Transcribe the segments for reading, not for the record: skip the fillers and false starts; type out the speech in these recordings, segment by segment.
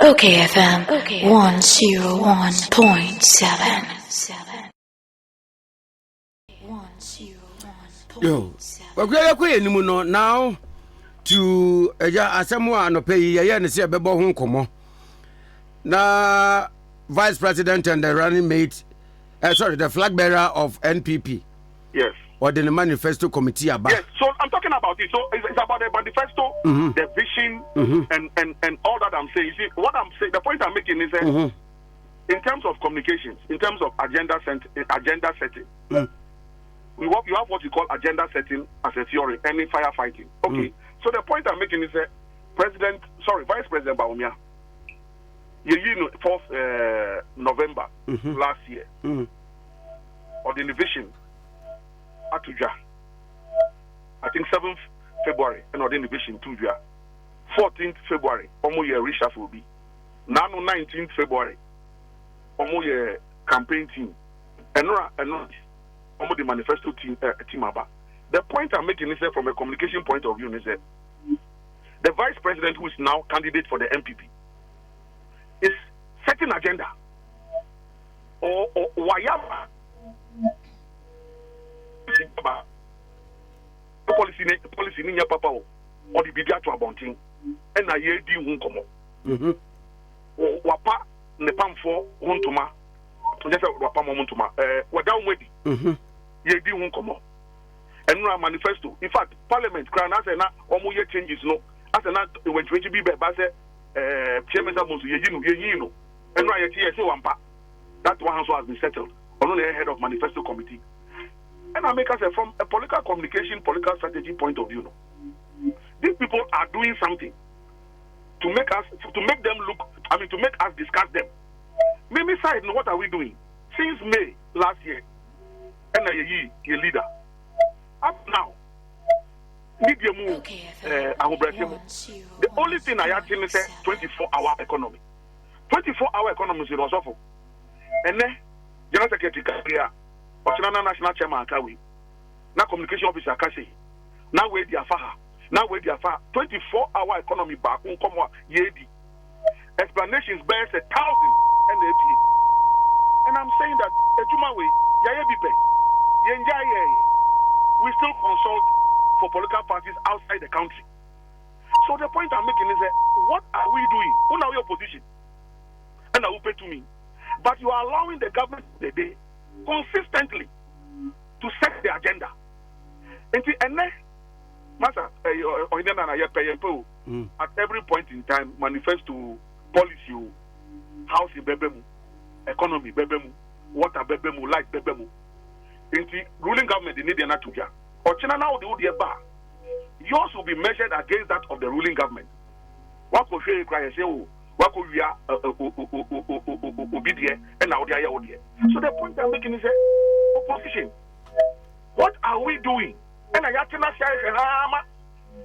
okayfm 101.7. Yo, we're now to Asamoah no pay and see a bebo home como. Na vice president and the running mate, the flag bearer of NPP. Yes. Or the manifesto committee about. Yes, so I'm talking about it. So it's about the manifesto, the vision, and all that I'm saying. You see, what I'm saying, the point I'm making is that in terms of communications, in terms of agenda setting, you have what you call agenda setting as a theory, and in firefighting. Okay, so the point I'm making is that Vice President Baumia, 4th November last year, or the vision. Atuja. I think 7th February, and then division 2 year. 14th February, almost year reshuffle will be. Now 19th February, almost year campaign team. And almost the manifesto team about. The point I'm making is that from a communication point of view is that the vice president who is now candidate for the MPP is setting agenda or whatever. Policy in your papa or the bidia to abonting and I ye di won komo wapa ne pamfo wontoma just wapa montoma wada wedi ye di won komo and no manifesto. In fact, parliament crown as na omo ye changes no as na when be be say chairman amonso ye no and no ye say wampa that one also has been settled on the head of manifesto committee. And I make us from a political communication, political strategy point of view. These people are doing something to make us discuss them. Maybe side, what are we doing? Since May last year, and a leader. Up now, media move, the only thing I actually say 24-hour economy. 24-hour economy is also. And then, General Secretary National Chairman Kawi, now communication officer Kasi, now where the affair, 24-hour economy back on come yedi. Explanations bears 1,000 NAP. And I'm saying that Ejumaway, we still consult for political parties outside the country. So the point I'm making is that what are we doing? Who are your opposition? And I will pay to me. But you are allowing the government today consistently to set the agenda. And then, Master, at every point in time, manifesto policy, house bebemu, economy bebemu, water bebemu, light bebemu. In the ruling government, they need an atuja. Or China now they would bar. Yours will be measured against that of the ruling government. What could you cry and say, oh, what could you obedient and now they are here? So the point I'm making is opposition. What are we doing? And I actually say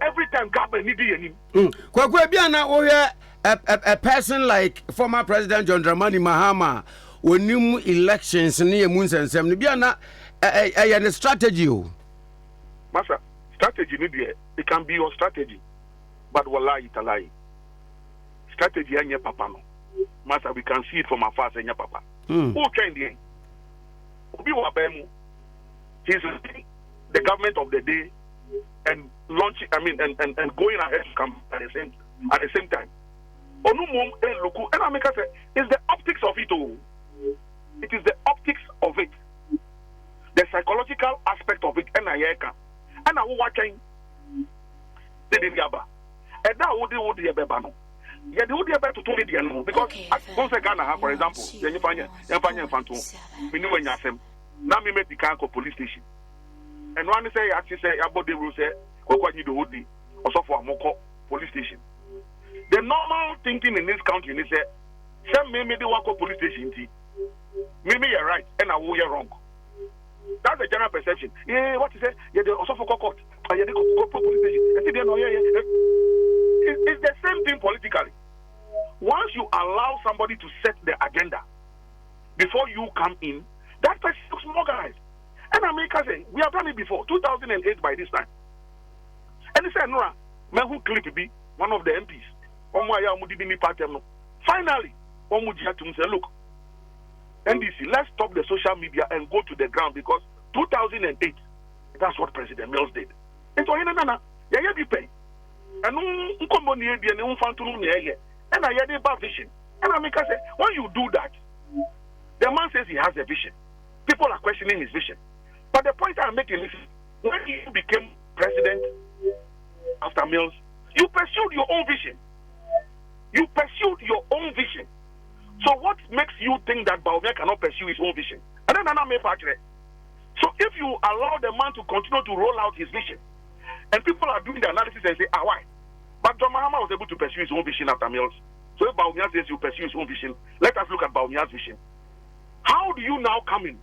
every time government need him. A person like former President John Dramani Mahama when new elections near Moons and Sem Nibiana a strategy. Master, strategy it can be your strategy, but wallahi it's a lie. Strategy and your papa no. Master, we can see it from afar and your papa. Who can the he's the government of the day and launching and going ahead to come at the same time. And I make us say it's the optics of it all. It is the optics of it. The psychological aspect of it and I will watching the Diaba. And that would do the Bebano. Yeah, they would be able to tell it again because once Ghana, for example, you find Phantom, we know when you have now me make the Kanko police station. And one say, actually say, about the rules, say, Kokou Anyidoho, also for Moko police station. The normal thinking in this country is that, some maybe the Wako police station, maybe you're right, and I will you're wrong. That's the general perception. Yeah, what you say? Yeah, they also for court. Yeah, they go police station. It's the same thing politically. Once you allow somebody to set the agenda before you come in, that person looks more organized. And America say, we have done it before, 2008 by this time. And he said, Nora, man who clip be one of the MPs. Finally, Omujia to say, look, NDC, let's stop the social media and go to the ground because 2008, that's what President Mills did. And so, yeah, be pay. And and I had a vision. And I make us say, when you do that, the man says he has a vision. People are questioning his vision. But the point I'm making is, when you became president after Mills, you pursued your own vision. You pursued your own vision. So what makes you think that Bawumia cannot pursue his own vision? And then I'm so if you allow the man to continue to roll out his vision, and people are doing the analysis and say, why? But John Mahama was able to pursue his own vision after Mills. So if Bawumia says you pursue his own vision, let us look at Bawumia's vision. How do you now come in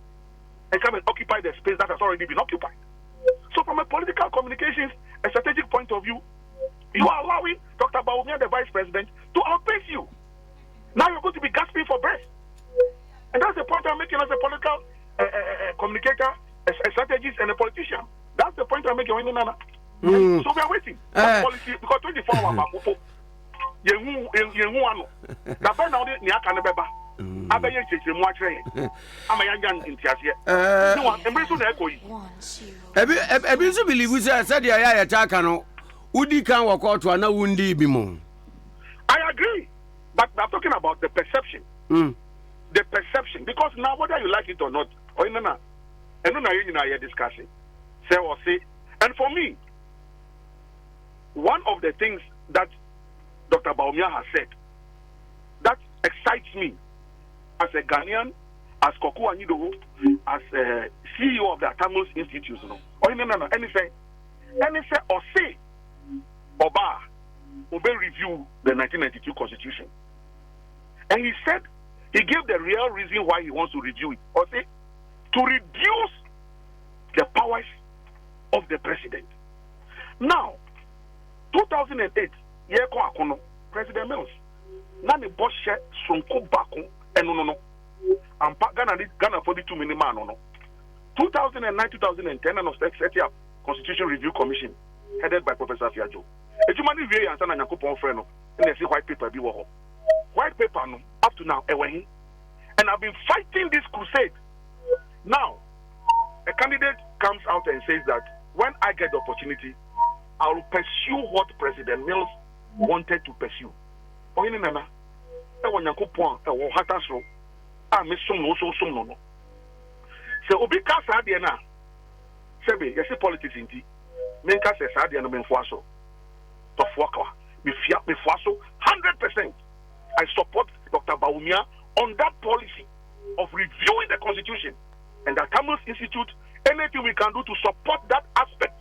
and occupy the space that has already been occupied? So from a political communications, a strategic point of view, you are allowing Dr. Bawumia, the vice president, to outpace you. Now you're going to be gasping for breath. And that's the point I'm making as a political communicator, a strategist, and a politician. That's the point I'm making. So we are waiting. Policy, because 24 hours, I agree, but I'm talking about the perception. The perception, because now whether you like it or not, or and discussing, say or say, and for me, one of the things that Dr. Bawumia has said that excites me as a Ghanaian, as Kokou Anyidoho, as a CEO of the Tamils Institute, anything or say, Oba, review the 1992 Constitution. And he said, he gave the real reason why he wants to review it, or say, to reduce the powers of the president. Now, 2008, President Mills, Nani Boshe Sonko Bako, and no. And Ghana 42 million man, no. 2009, 2010, and set up Constitution Review Commission, headed by Professor Fiajo. Ejumani Vie and Sana Nyakupo Freno, and they see white paper be wo. White paper no, up to now, and I've been fighting this crusade. Now, a candidate comes out and says that when I get the opportunity, I will pursue what President Mills wanted to pursue. So obi kasa de na sebe yesi politics inti men kasa sa de no men fuaso to fuaka me fuaso 100%. I support Dr. Bawumia on that policy of reviewing the constitution, and the Tamils Institute, anything we can do to support that aspect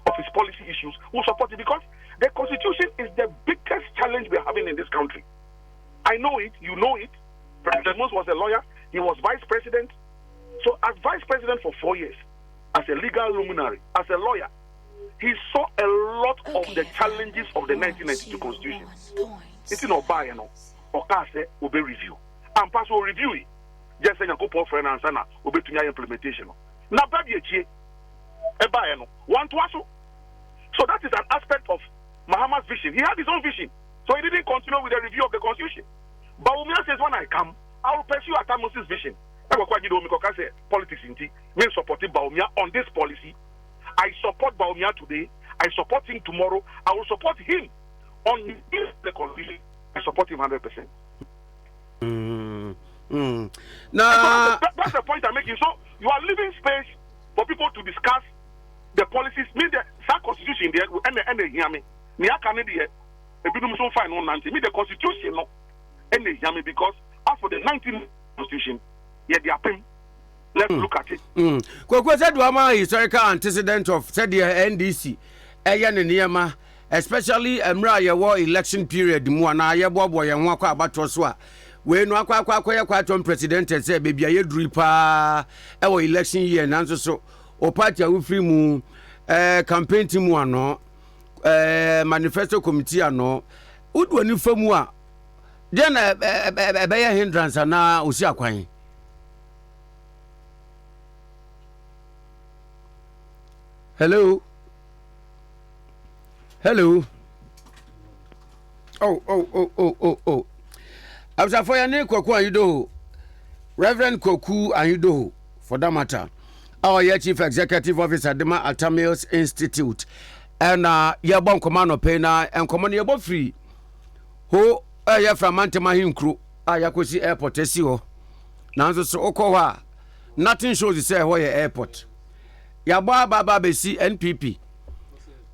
of his policy issues, we'll support it, because the constitution is the biggest challenge we're having in this country. I know it, you know it. President Mills was a lawyer, he was vice president. So as vice president for 4 years, as a legal luminary, as a lawyer, he saw a lot of the challenges of the 1992 constitution. It's not buy, or say obe review. And pass will review it. Just say go for finance and obe to implementation. Now baby one to also. So that is an aspect of Mahama's vision. He had his own vision. So he didn't continue with the review of the constitution. Bawumia says, when I come, I will pursue Atamus's vision. Politics in me supporting Bawumia on this policy. I support Bawumia today. I support him tomorrow. I will support him on the constitution. I support him 100%. Nah. That's the point I'm making. So you are leaving space for people to discuss the policies. Me the constitution there and the hear me. Me I can't hear. So fine on me the constitution no. And they hear me, because as for the 19th constitution, yeah, they are paying. Let's look at it. Kokou said, "Wama historical antecedent of said the NDC, Ayan and Yama, especially Emra war election period. Muana Yabobo and Waka Batoswa. We no quite president and said, baby, I dripa our election year and answer so. O party will free moon, campaign team one, manifesto committee no. Would one you from one? Then a bear hindrance and now Usia Quine. Hello. Hello. Oh. Absa for your name Kokou Anyidoho. Reverend Kokou Anyidoho, for that matter. Our Chief Executive Officer Dema Atamils Institute. And ya bon command pena and command your free. Ho ya from Mantema crew. Yakosi airport esio. Nanzo so okowa. Nothing shows you say where airport. Ya baba besi NPP.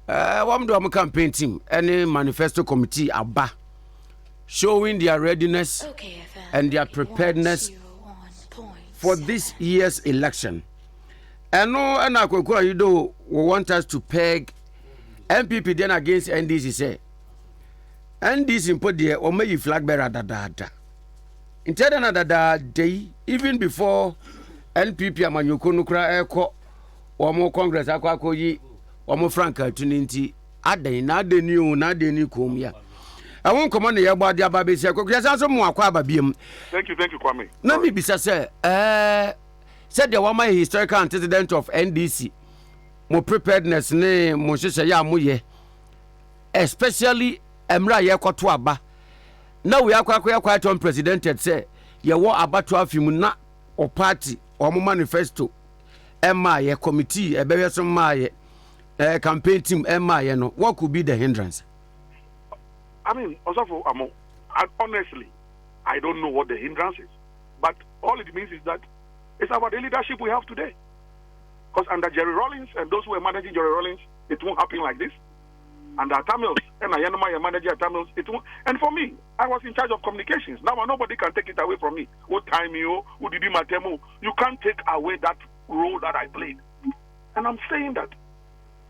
Wam do am campaign team any manifesto committee aba showing their readiness and their preparedness for this year's election. And no and Kokou Anyidoho want us to peg NPP then against NDC say NDC put there or may flag bearer da. Instead another day even before NPP amanyoko nukra eko or more Congress akwakoyi omo franka tuninti adan na adani o na adani komia I won't come on the about the ababe say Kokou so mo akwa ababiem. Thank you Kwame. Na me bisa say said the one historical antecedent of NDC mo preparedness ne mo hwehwe ya moye especially emra ye kwoto aba na we akwa quite unprecedented say ye wo abato afimu na o party o mo manifesto emma ye committee ebeye so ma ye campaign team emma ye no what could be the hindrance? I mean, honestly, I don't know what the hindrance is, but all it means is that it's about the leadership we have today. Because under Jerry Rawlings and those who are managing Jerry Rawlings, it won't happen like this. Under Tamils and Ayanama, manager Tamils, it won't. And for me, I was in charge of communications. Now nobody can take it away from me. What time you did Matemo? You can't take away that role that I played. And I'm saying that.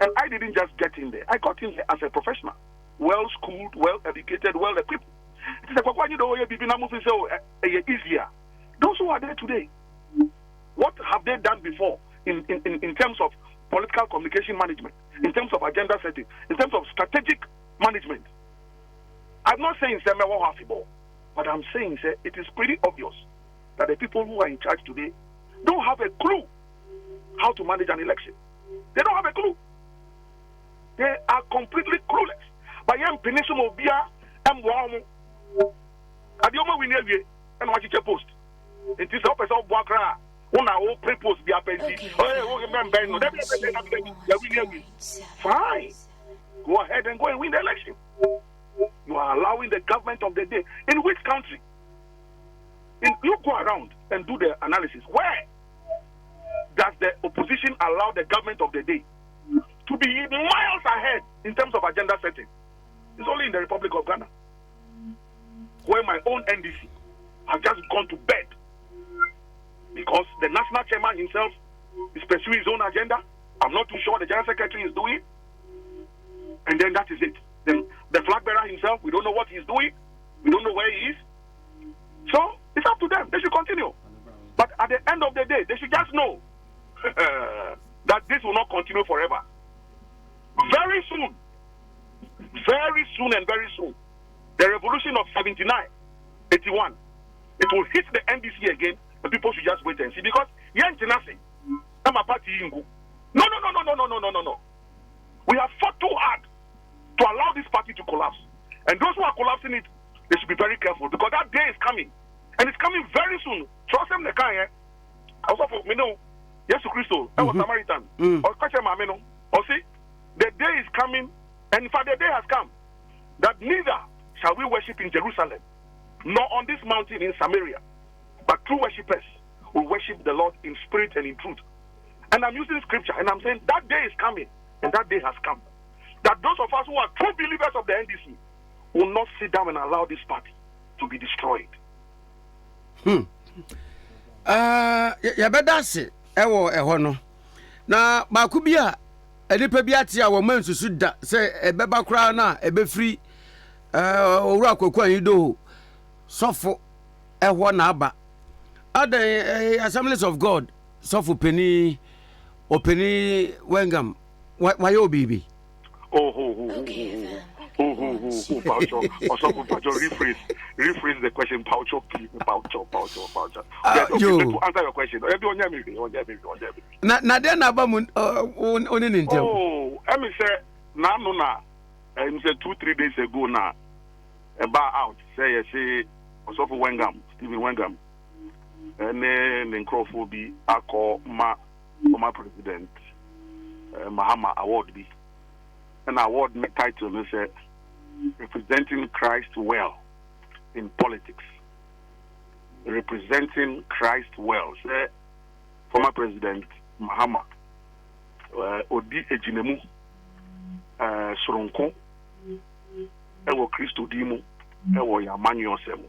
And I didn't just get in there. I got in there as a professional. Well schooled, well educated, well equipped. It's easier. Those who are there today, what have they done before in terms of political communication management, in terms of agenda setting, in terms of strategic management? I'm not saying but I'm saying it is pretty obvious that the people who are in charge today don't have a clue how to manage an election. They don't have a clue. They are completely clueless. But young Peninsula Obia and Wam Adioma Winevie and what you post. It is up as all Wakra. One hour pre-post be a pensi. Fine. Go ahead and go and win the election. You are allowing the government of the day. In which country? You go around and do the analysis. Where does the opposition allow the government of the day to be miles ahead in terms of agenda setting? It's only in the Republic of Ghana, where my own NDC has just gone to bed because the national chairman himself is pursuing his own agenda. I'm not too sure what the general secretary is doing. And then that is it. Then the flag bearer himself, we don't know what he's doing. We don't know where he is. So it's up to them. They should continue. But at the end of the day, they should just know that this will not continue forever. Very soon, the revolution of 79, 81, it will hit the NDC again, and people should just wait and see. Because I'm a party. No. We have fought too hard to allow this party to collapse. And those who are collapsing it, they should be very careful because that day is coming. And it's coming very soon. Trust them, the kind. Also, for me, no. Yes, Christo, I was Samaritan. Or Kachamameno. Or see, the day is coming, and in fact, the day has come that neither shall we worship in Jerusalem nor on this mountain in Samaria, but true worshippers will worship the Lord in spirit and in truth. And I'm using scripture, and I'm saying that day is coming, and that day has come. That those of us who are true believers of the NDC will not sit down and allow this party to be destroyed. Yabedase ewo ehono na makubia edipa bi ate a wo mansusu da se ebeba kra na ebefri owura Kokou Anyidoho sofo eho na aba adan Assemblies of God sofo peni openi wengam why obibi rephrase the question. Paucho. To answer your question. Na then abamun oni nintem. Oh, I mean say na 2-3 days ago na about out say also for Wengam, Stephen Wengam, and then Crawford be former president Mahama award be an award title is representing Christ well in politics. Representing Christ well. Say former president Mahama Odi Ejinemu Soronko Ewo Christo Dimu Ewo Yamanyo Semu.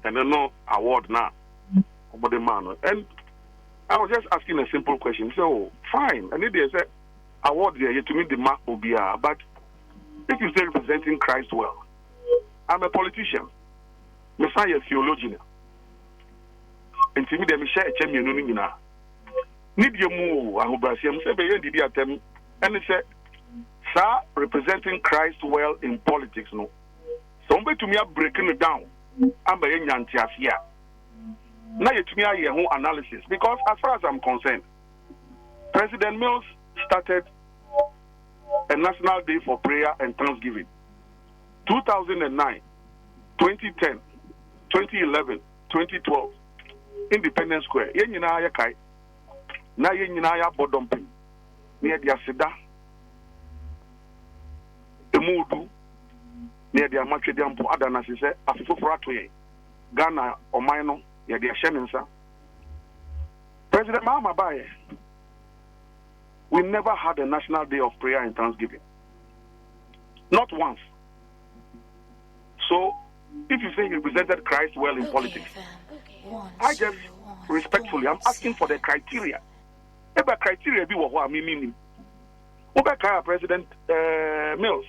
And then no award now about the man. And I was just asking a simple question. So fine. And if they say award there, to me the mark will be but if you say representing Christ well, I'm a politician. I'm a theologian. And to me, they share a champion. Need you move, I hope I see him say, and they say, sir, representing Christ well in politics. No, somebody to me are breaking it down. I'm a young here. Now, to me, I hear whole analysis because, as far as I'm concerned, President Mills started a National Day for Prayer and Thanksgiving. 2009, 2010, 2011, 2012, Independence Square. Yen yina ya kai. Na yen yina ya bodompi. Ni dia sida. Emudu. Ni dia matwe dia mpo adana sese afoforo atoye. Ghana oman no ye dia hye nsa. President Mahama baye. We never had a National Day of Prayer and Thanksgiving. Not once. So, if you say he represented Christ well in politics, I just respectfully, I'm asking for the criteria. If the criteria be what I mean, President Mills,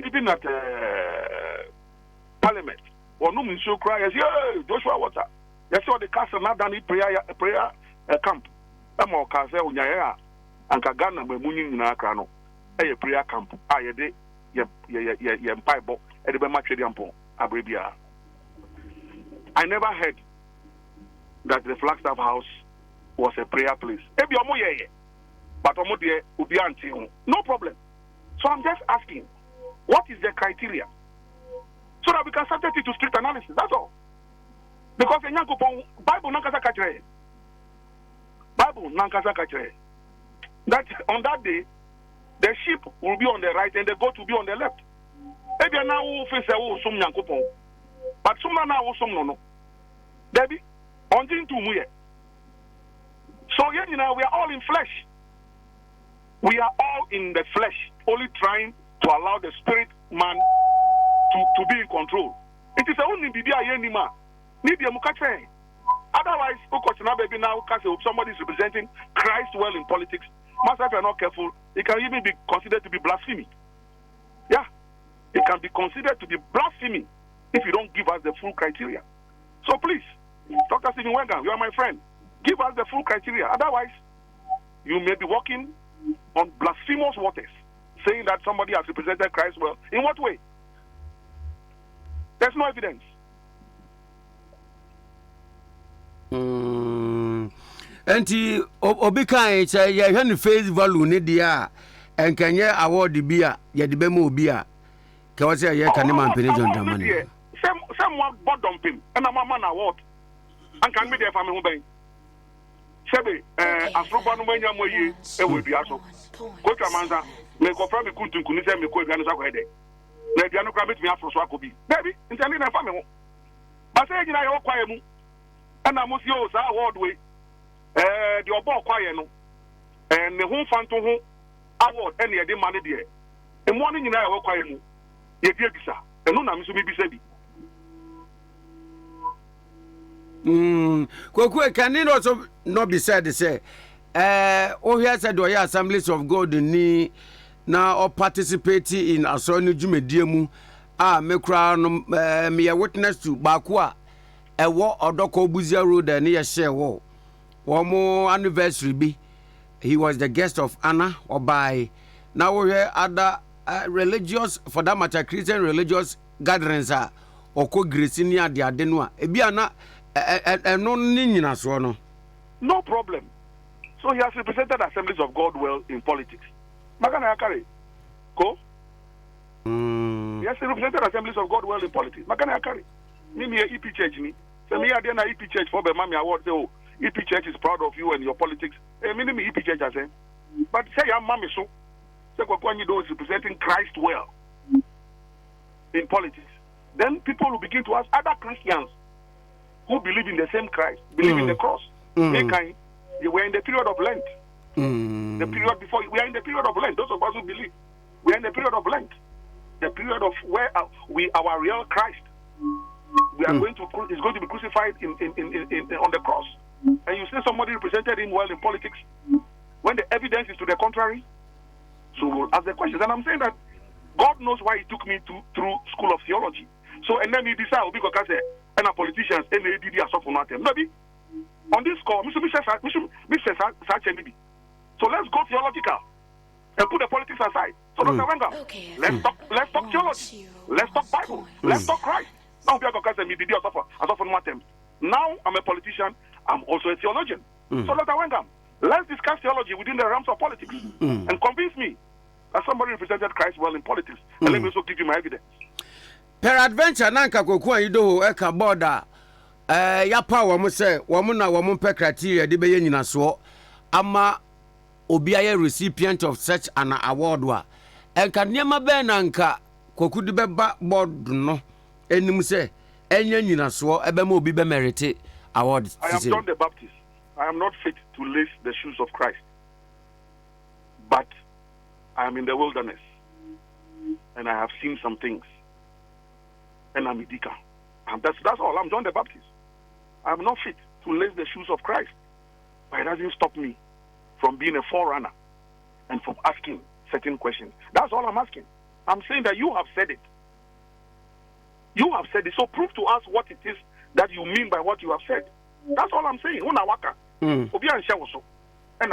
even at Parliament, or no show cry as Joshua Water. Yes, so the castle not done prayer camp. I'm all Casa Unyaya and Kagana Munin in Akrano, a prayer camp. I did ye Bible. I never heard that the Flagstaff House was a prayer place. But no problem. So I'm just asking, what is the criteria? So that we can subject it to strict analysis. That's all. Because in Bible nankasa kachre. Bible nankasa kachre. That on that day, the sheep will be on the right and the goat will be on the left. Maybe now we face some yankopon, but some now some no. Debbie, on to muye. So yeah, we are all in flesh. We are all in the flesh, only trying to allow the spirit man to be in control. It is only Bibi Ayenima. Need the Mukache. Otherwise, baby now somebody is representing Christ well in politics. Master, if you're not careful, it can even be considered to be blasphemy. Yeah. It can be considered to be blasphemy if you don't give us the full criteria. So please, Dr. Stephen Wengan, you are my friend. Give us the full criteria. Otherwise, you may be walking on blasphemous waters, saying that somebody has represented Christ well. In what way? There's no evidence. Enti obikan che ye hwe ne face value ne dia enkenye award bia ye de bemu obia ke wo se ye kan man pene John Dramani someone bottom pin and I'm man award and can me there for me ho ben sebe afroba no manya moyi e we bia so ko twamanza me ko fra me kuntunku ni se me ko bia no sakọ hede na bia no kra me tumi afro so akobi baby intend na fa me ho ba se nyina ye wo kwae mu and I must use that award way the obo kwae no and me ho fanto ho award and ye de money there e mo ni nyina ye wo kwae mu ye bi bisa enu na me so bi bisa bi Kokou, can it also not be said to say oh here said do Assemblies of God ni na or participate in asoni dwumadie mu me kra no me ye witness to bakwa ewo odoko buzia road na ye share wo mo anniversary bi he was the guest of honor or by now we hear other religious for that matter Christian religious gatherings oko grace ni ade no a ebia na no ni nyina so no no problem. So he has represented Assemblies of God well in politics. Magana yakare ko he has represented Assemblies of God well in politics. Magana yakare me me a EP Church me. So me I didn't EP Church for the Mammy Award. Say, oh, EP Church is proud of you and your politics. Me EP Church I say. But say I'm Mammy so. Say Kokou Anyidoho is representing Christ well in politics. Then people will begin to ask other Christians who believe in the same Christ, believe in the cross. They were in the period of Lent. The period before, we are in the period of Lent. Those of us who believe, we are in the period of Lent. The period of where our real Christ, is going to be crucified on the cross. And you see somebody represented him well in politics when the evidence is to the contrary. So we'll ask the questions. And I'm saying that God knows why he took me through school of theology. So, and then he decided, because and a politicians, and they did maybe on this call, so let's go theological and put the politics aside. So, Dr. Wenga, let's talk theology, let's talk Bible, let's talk Christ. Now, now I'm a politician, I'm also a theologian. So, Dr. Wenga, let's discuss theology within the realms of politics and convince me that somebody represented Christ well in politics. And let me also give you my evidence. Peradventure nanka Kokou Anyidoho eka border ya pa wo mo se wo mo na wo mo pe criteria de be nyina so ama obi aye recipient of such an award wa enka niema be nanka Kokou de be ba board no enim se enya nyina so ebe ma obi be merit award. I am John the Baptist. I am not fit to lace the shoes of Christ, but I am in the wilderness and I have seen some things. And I'm Idika. And that's all. I'm John the Baptist. I'm not fit to lace the shoes of Christ. But it doesn't stop me from being a forerunner and from asking certain questions. That's all I'm asking. I'm saying that you have said it. You have said it. So prove to us what it is that you mean by what you have said. That's all I'm saying. Unawaka. And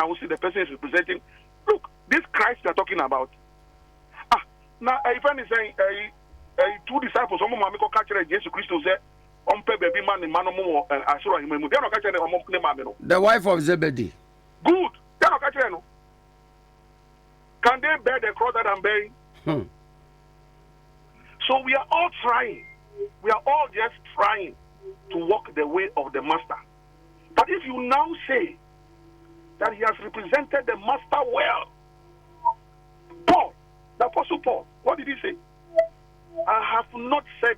I will see the person is representing. Look, this Christ you're talking about. Now, if I'm saying, two disciples, Jesus Christ said, the wife of Zebedee. Good. Can they bear the cross that I'm bearing? So we are all trying. We are all just trying to walk the way of the master. But if you now say that he has represented the master well, Paul, the Apostle Paul, what did he say? I have not said,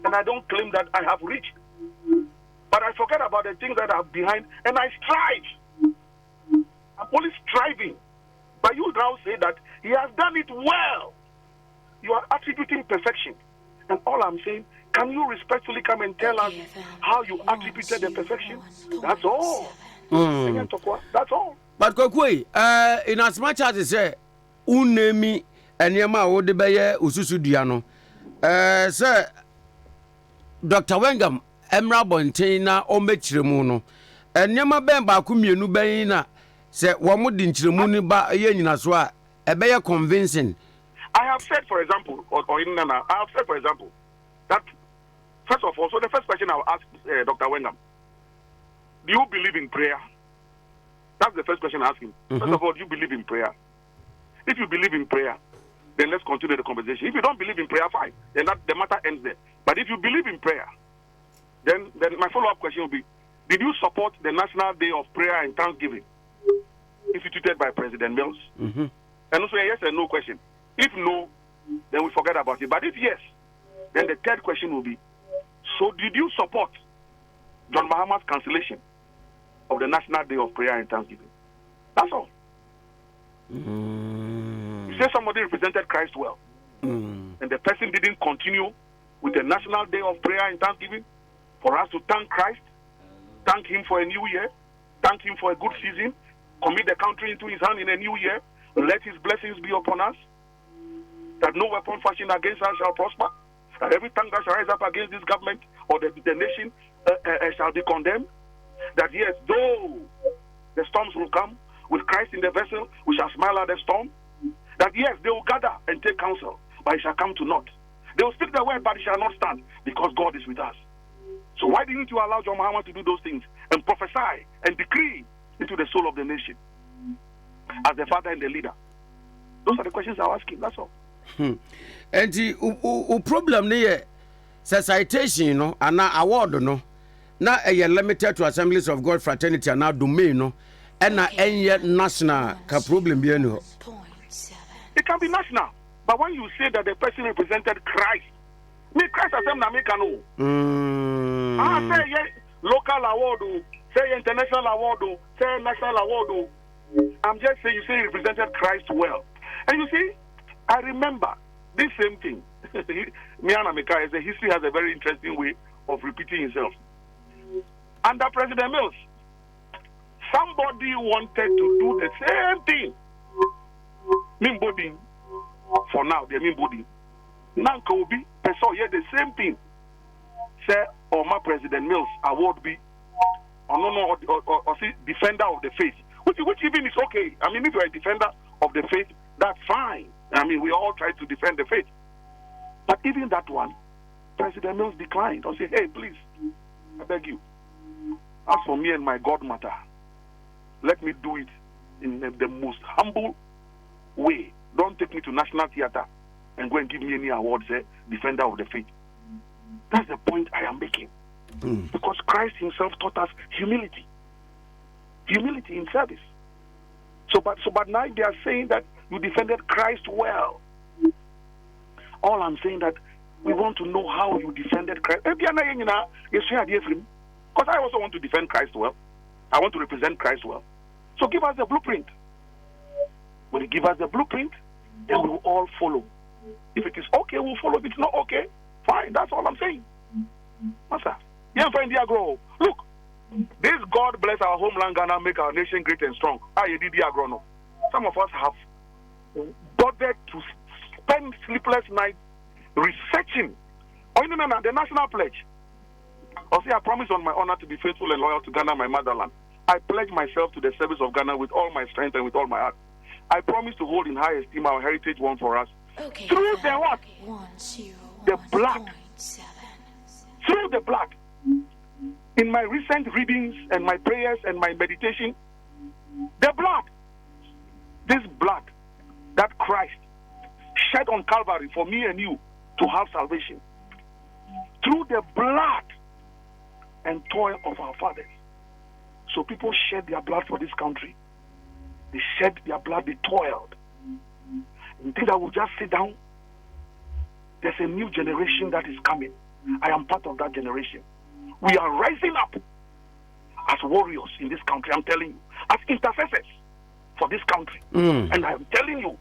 and I don't claim that I have reached, but I forget about the things that are behind, and I strive. I'm only striving. But you now say that he has done it well. You are attributing perfection. And all I'm saying, can you respectfully come and tell us how you attributed the perfection? That's all. That's all. But Kokou, in as much as they say, unemi enyema wo de beye ususu dua no. Sir Dr. Wengam emra bonten na o mechiremu no. Enyema ben ba ku mienu ben na se wo mo di nchiremu ni ba ye nyina so a ebeye convincing. I have said, for example, I have said, for example, that first of all, so the first question I'll ask Dr. Wengam, do you believe in prayer? That's the first question I ask him. First of all, do you believe in prayer? If you believe in prayer, then let's continue the conversation. If you don't believe in prayer, fine. Then the matter ends there. But if you believe in prayer, then my follow-up question will be, did you support the National Day of Prayer and Thanksgiving instituted by President Mills? And also a yes and no question. If no, then we forget about it. But if yes, then the third question will be, so did you support John Mahama's cancellation of the National Day of Prayer and Thanksgiving? That's all. You say somebody represented Christ well, and the person didn't continue with the National Day of Prayer and Thanksgiving for us to thank Christ, thank him for a new year, thank him for a good season, commit the country into his hand in a new year, let his blessings be upon us, that no weapon fashioned against us shall prosper, that every tongue that shall rise up against this government or the nation shall be condemned, that yes, though the storms will come, with Christ in the vessel, we shall smile at the storm, that yes, they will gather and take counsel, but it shall come to naught. They will speak the word, but it shall not stand, because God is with us. So why didn't you allow John Mahama to do those things and prophesy and decree into the soul of the nation as the father and the leader? Those are the questions I'll ask him, that's all. And the problem there, say citation no ana award no na limited to Assemblies of God Fraternity and domain no and na national ka problem bi ani ho. It can be national, but when you say that the person represented Christ, me Christ Assembly na make no. Say local award, say international award, say national award. I'm just saying you say he represented Christ well. And you see, I remember this same thing. Me and Amika, the history has a very interesting way of repeating itself. Under President Mills, somebody wanted to do the same thing. Mimbodi, for now, they're Mimbodi. Nanka Obi, person, yeah, the same thing. Say, or my President Mills award be, or see, defender of the faith. Which even is okay. I mean, if you're a defender of the faith, that's fine. I mean, we all try to defend the faith. But even that one, President Mills declined. I said, hey, please, I beg you. As for me and my God matter, let me do it in the most humble way. Don't take me to National Theatre and go and give me any awards, defender of the faith. That's the point I am making. Because Christ himself taught us humility. Humility in service. But now they are saying that you defended Christ well. All I'm saying that we want to know how you defended Christ. Because I also want to defend Christ well. I want to represent Christ well. So give us the blueprint. When you give us the blueprint, then we will all follow. If it is okay, we'll follow. If it's not okay, fine. That's all I'm saying. Master, look, this God bless our homeland Ghana, make our nation great and strong. Some of us have bothered to spend sleepless nights researching the national pledge. I promise on my honor to be faithful and loyal to Ghana, my motherland. I pledge myself to the service of Ghana with all my strength and with all my heart. I promise to hold in high esteem our heritage won for us. Through the what? The blood. Through the blood. In my recent readings and my prayers and my meditation, the blood. This blood that Christ shed on Calvary for me and you to have salvation. Through the blood and toil of our fathers. So people shed their blood for this country. They shed their blood, they toiled. You think I will just sit down? There's a new generation that is coming. I am part of that generation. We are rising up as warriors in this country, I'm telling you, as intercessors for this country. And I'm telling you,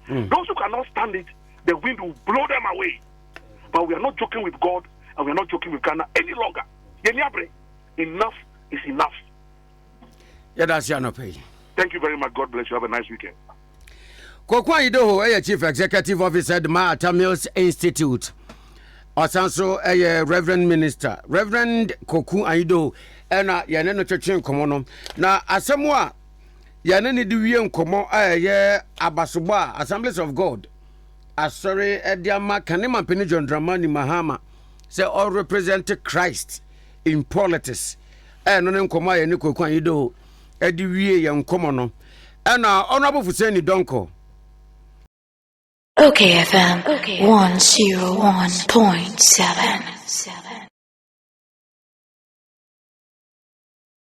those who cannot stand it, the wind will blow them away. But we are not joking with God, and we are not joking with Ghana any longer. Enough is enough. Yeah, that's your pay. Thank you very much. God bless you. Have a nice weekend. Kokou Anyidoho, Chief Executive Officer at Mahama Mills Institute. Osanso, Reverend Minister, Reverend Kokou Anyidoho, and Yaneno Churchin Komono. Now, Asamwa, Yaneni Duyan Komo, Abasuba, Assemblies of God. Sorry, Ediama Kanema Penijon Dramani Mahama, say all represented Christ in politics. And no Koma and Kokou Anyidoho, Ediwie Yan Komono. And Honorable Fuseni Donko. OKFM 101.7.